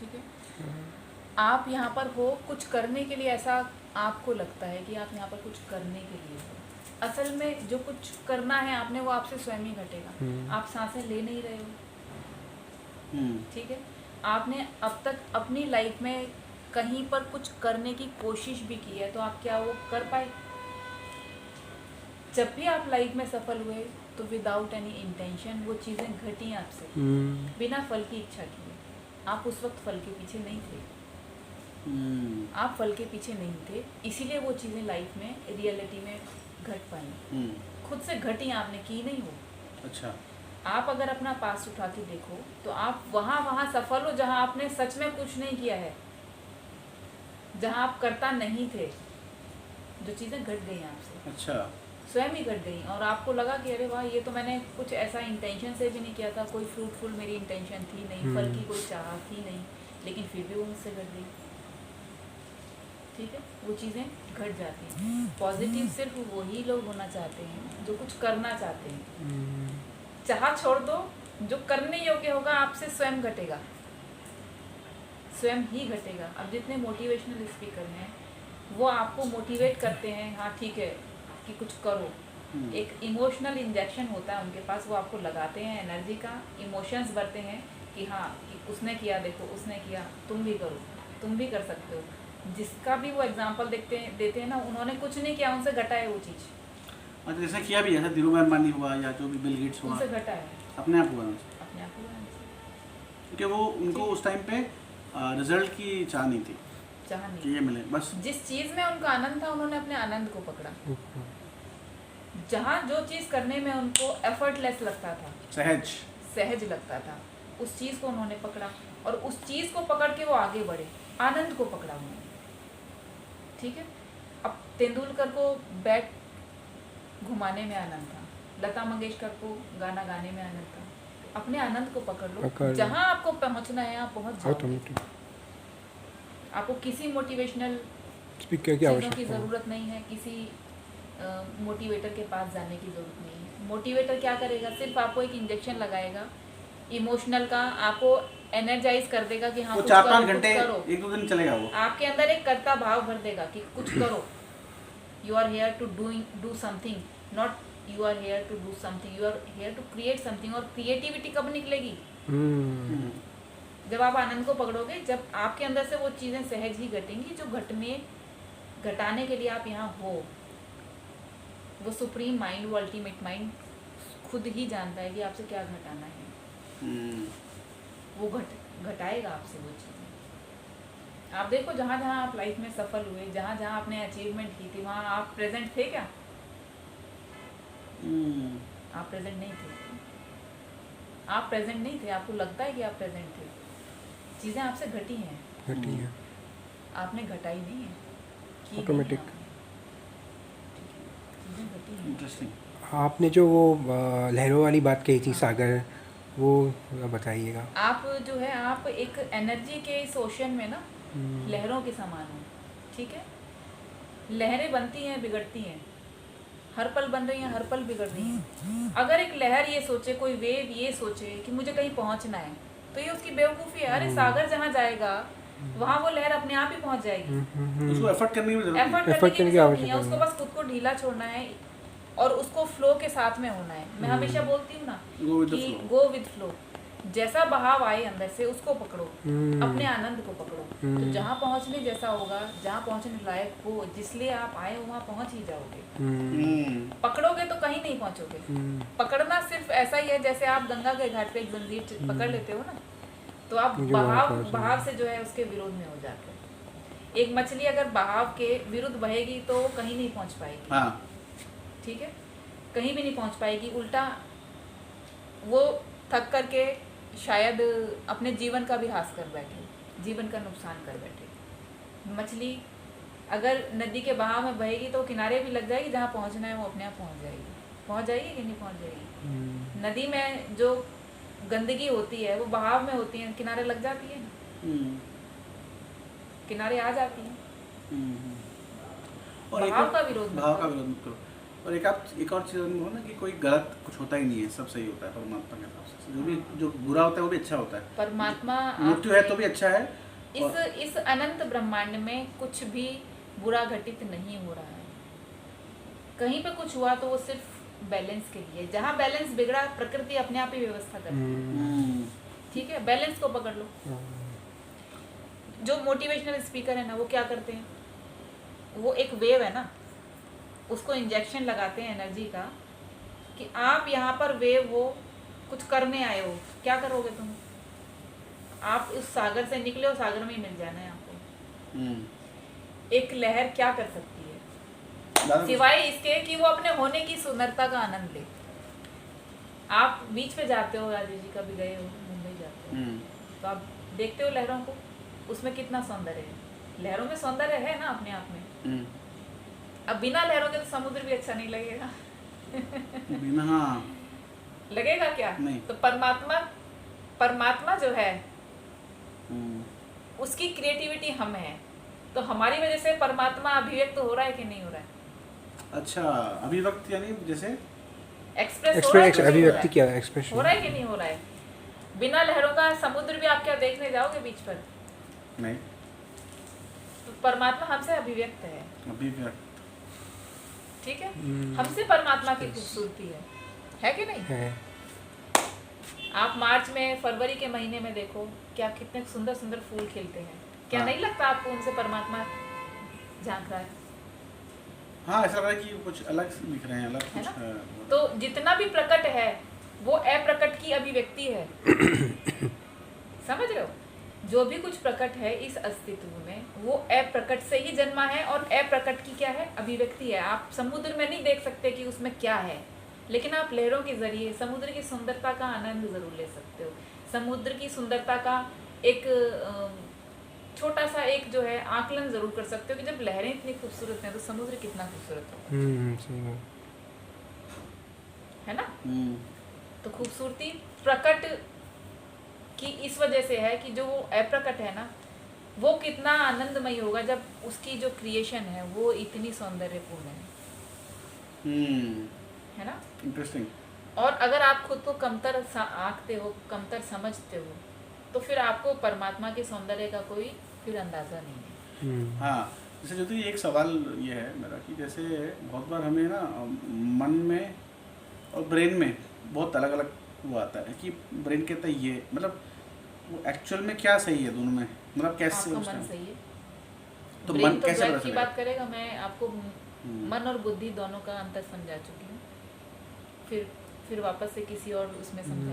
ठीक है। आप यहाँ पर हो कुछ करने के लिए, ऐसा आपको लगता है कि आप यहाँ पर कुछ करने के लिए हो। असल में जो कुछ करना है आपने वो आपसे स्वयं ही घटेगा। आप सांसें ले नहीं रहे हो, ठीक है। आपने अब तक अपनी लाइफ में कहीं पर कुछ करने की कोशिश भी की है, तो आप क्या वो कर पाए? जब भी आप लाइफ में सफल हुए तो विदाउट एनी इंटेंशन वो चीज़ें घटी आपसे, बिना फल की इच्छा किए। आप उस वक्त फल के पीछे नहीं थे, आप फल के पीछे नहीं थे, इसीलिए वो चीज़ें लाइफ में रियलिटी में घट पाई। खुद से घटी, आपने की नहीं हो। अच्छा। आप अगर अपना पास्ट उठा के देखो तो आप वहाँ सफल हो जहाँ आपने सच में कुछ नहीं किया है, जहाँ आप करता नहीं थे, जो चीज़ें घट गई आपसे। अच्छा। स्वयं ही घट गई और आपको लगा कि अरे वाह, ये तो मैंने कुछ ऐसा इंटेंशन से भी नहीं किया था, कोई फ्रूटफुल मेरी इंटेंशन थी नहीं, फल की कोई चाह थी नहीं, लेकिन फिर भी वो मुझसे घट गई। ठीक है, वो चीज़ें घट जाती हैं। पॉजिटिव सिर्फ वही लोग होना चाहते हैं जो कुछ करना चाहते हैं। चाह छोड़ दो, जो करने योग्य होगा आपसे स्वयं घटेगा, स्वयं ही घटेगा। अब जितने मोटिवेशनल स्पीकर हैं वो आपको मोटिवेट करते हैं, हाँ ठीक है कि कुछ करो। एक इमोशनल इंजेक्शन होता है उनके पास, वो आपको लगाते हैं एनर्जी का, इमोशंस भरते हैं कि हाँ कि उसने किया, देखो उसने किया, तुम भी करो, तुम भी कर सकते हो। जिसका भी वो एग्जांपल देते हैं ना, उन्होंने कुछ नहीं किया, उनसे घटा है वो चीज़। अच्छा, जैसे किया भी है, धीरूभाई अंबानी हुआ या जो भी बिल गेट्स हुआ, उनसे घटा है, अपने आप हुआ अपने आप हुआ उनसे। क्योंकि वो उनको उस टाइम पे रिजल्ट की चाह नहीं थी, चाह नहीं, कि ये मिले। बस जिस चीज़ में उनका आनंद था उन्होंने अपने आनंद को पकड़ा। जहाँ जो चीज़ करने में उनको एफर्टलेस लगता था, सहज लगता था, उस चीज़ को उन्होंने पकड़ा और उस चीज़ को पकड़ के वो आगे बढ़े, आनंद को पकड़ा उन्होंने। ठीक है। अब तेंदुलकर को बैट घुमाने में आनंद था, लता मंगेशकर को गाना गाने में आनंद था। अपने आनंद को पकड़ लो, जहाँ आपको पहुँचना है आप पहुँच जाओगे। आपको किसी मोटिवेशनल स्पीकर की चीज़ों की ज़रूरत नहीं है, किसी मोटिवेटर के पास जाने की ज़रूरत नहीं है। मोटिवेटर क्या करेगा? सिर्फ आपको एक इंजेक्शन लगाएगा इमोशनल का, आपको एनर्जाइज कर देगा कि हाँ वो कुछ 4-5 करो, घंटे कुछ करो। 1-2 दिन चलेगा वो। आपके अंदर एक कर्ता भाव भर देगा कि कुछ करो। You are here to do something, not you are here to do something, you are here to create something. और क्रिएटिविटी कब निकलेगी? जब आप आनंद को पकड़ोगे, जब आपके अंदर से वो चीज़ें सहज ही घटेंगी जो घटाने के लिए आप यहाँ हो। वो सुप्रीम माइंड, वो अल्टीमेट माइंड खुद ही जानता है कि आपसे क्या घटाना है। वो घटाएगा आपसे वो चीज़ें। आप देखो, जहाँ जहाँ आप लाइफ में सफल हुए, जहाँ जहाँ आपने अचीवमेंट की थी, वहाँ आप प्रेजेंट थे क्या? आप प्रेजेंट नहीं थे। आप प्रेजेंट नहीं थे, आपको लगता है कि आप प्रेजेंट थे। चीज़ें आपसे घटी हैं, आपने घटाई नहीं है, ऑटोमेटिक। चीज़ें घटी हैं। इंटरेस्टिंग। आपने जो वो लहरों वाली बात कही थी, सागर, वो बताइएगा। आप जो है, आप एक एनर्जी के इस ओशन में ना लहरों के समान हो। ठीक है, लहरें बनती हैं, बिगड़ती हैं, हर पल बन रही हैं, हर पल बिगड़ रही हैं। अगर एक लहर ये सोचे, कोई वेव ये सोचे कि मुझे कहीं पहुंचना है, तो ये उसकी बेवकूफ़ी है। अरे सागर जहाँ जाएगा वहाँ वो लहर अपने आप ही पहुंच जाएगी। उसको एफर्ट करने की जरूरत नहीं। एफर्ट करने की जरूरत नहीं है, उसको बस खुद को ढीला छोड़ना है और उसको फ्लो के साथ में होना है। मैं हमेशा बोलती हूँ ना कि गो विद फ्लो। जैसा बहाव आए अंदर से उसको पकड़ो, अपने आनंद को पकड़ो। तो जहाँ पहुँचने जैसा होगा, जहाँ पहुँचने लायक हो, जिसलिए आप आए हो, वहाँ पहुँच ही जाओगे। पकड़ोगे तो कहीं नहीं पहुँचोगे। पकड़ना सिर्फ ऐसा ही है जैसे आप गंगा के घाट पे एक जंजीर पकड़ लेते हो ना, तो आप बहाव से जो है उसके विरोध में हो जाते हो। एक मछली अगर बहाव के विरुद्ध बहेगी तो कहीं नहीं पहुँच पाएगी। ठीक है, कहीं भी नहीं पहुँच पाएगी। उल्टा वो थक करके शायद अपने जीवन का भी हास कर बैठे, जीवन का नुकसान कर बैठे। मछली अगर नदी के बहाव में बहेगी तो किनारे भी लग जाएगी, जहाँ पहुँचना है वो अपने आप पहुँच जाएगी। पहुँच जाएगी कि नहीं पहुँच जाएगी? नदी में जो गंदगी होती है वो बहाव में होती है, किनारे लग जाती है ना, किनारे आ जाती है। और बहाव का विरोध मत करो। और एक और चीज़ हो ना कि कोई गलत कुछ होता ही नहीं है, सब सही होता है परमात्मा के हिसाब से। जो भी जो बुरा होता है वो भी अच्छा होता है। परमात्मा मृत्यु है तो भी अच्छा है। इस अनंत ब्रह्मांड में कुछ भी बुरा घटित नहीं हो रहा है। कहीं पे कुछ हुआ तो वो सिर्फ बैलेंस के लिए। जहाँ बैलेंस बिगड़ा, प्रकृति अपने आप ही व्यवस्था करती है। ठीक है, बैलेंस को पकड़ लो। जो मोटिवेशनल स्पीकर है ना, वो क्या करते हैं, वो एक वेव है ना, उसको इंजेक्शन लगाते हैं एनर्जी का कि आप यहाँ पर वेव हो, कुछ करने आए हो, क्या करोगे तुम? आप उस सागर से निकले हो, सागर में ही मिल जाना है आपको। एक लहर क्या कर सकती है सिवाय इसके कि वो अपने होने की सुंदरता का आनंद ले। आप बीच पे जाते हो, राजेश जी कभी गए हो, मुंबई जाते हो तो आप देखते हो लहरों को, उसमें कितना सौंदर्य है। लहरों में सौंदर्य है ना अपने आप में। अब बिना लहरों के तो समुद्र भी अच्छा नहीं लगेगा। बिना, हाँ लगेगा क्या? नहीं। तो परमात्मा जो है उसकी क्रिएटिविटी हम है, तो हमारी वजह से परमात्मा अभिव्यक्त तो हो रहा है कि नहीं हो रहा है? अच्छा, अभिव्यक्त यानी जैसे एक्सप्रेस हो रहा है कि नहीं हो रहा अभिव्यक्ति है? क्या है? एक्सप्रेशन हो रहा है कि नहीं हो रहा है? बिना लहरों का समुद्र भी आप क्या देखने जाओगे बीच पर? नहीं, तो परमात्मा हमसे अभिव्यक्त है। अभिव्यक्त, ठीक है, हमसे परमात्मा की खूबसूरती है कि नहीं? है। आप मार्च में, फरवरी के महीने में देखो क्या कितने सुंदर सुंदर फूल खिलते हैं। क्या हाँ। नहीं लगता आपको उनसे परमात्मा झांक रहा है? हाँ, ऐसा लग रहा है कि कुछ अलग दिख रहे हैं, अलग है कुछ ना? है। तो जितना भी प्रकट है वो अप्रकट की अभिव्यक्ति है। समझ रहे हो? जो भी कुछ प्रकट है इस अस्तित्व में, वो अप्रकट से ही जन्मा है, और अप्रकट की क्या है? अभिव्यक्ति है। आप समुद्र में नहीं देख सकते कि उसमें क्या है, लेकिन आप लहरों के जरिए समुद्र की सुंदरता का आनंद जरूर ले सकते हो। समुद्र की सुंदरता का एक छोटा सा एक जो है आकलन जरूर कर सकते हो कि जब लहरें इतनी खूबसूरत हैं तो समुद्र कितना खूबसूरत होगा। सही बात है ना? तो खूबसूरती प्रकट की इस वजह से है कि जो वो अप्रकट है ना, वो कितना आनंदमय होगा जब उसकी जो क्रिएशन है वो इतनी सौंदर्यपूर्ण है ना? इंटरेस्टिंग। और अगर आप खुद को कमतर आंकते हो, कमतर समझते हो, तो फिर आपको परमात्मा के सौंदर्य का कोई फिर अंदाजा नहीं है। हाँ, जैसे जो एक सवाल ये है मेरा कि जैसे बहुत बार हमें ना मन में और ब्रेन में बहुत अलग अलग वो आता है कि ब्रेन कहता है ये, मतलब वो एक्चुअल में क्या सही है दोनों में, मतलब कैसे आपका मन सही है तो ब्रेन मन तो कैसे ड्राइव पता की चलेगा? बात करेगा। मैं आपको मन और बुद्धि दोनों का अंतर समझा चुकी हूँ, फिर वापस से किसी और उसमें समझाएंगे।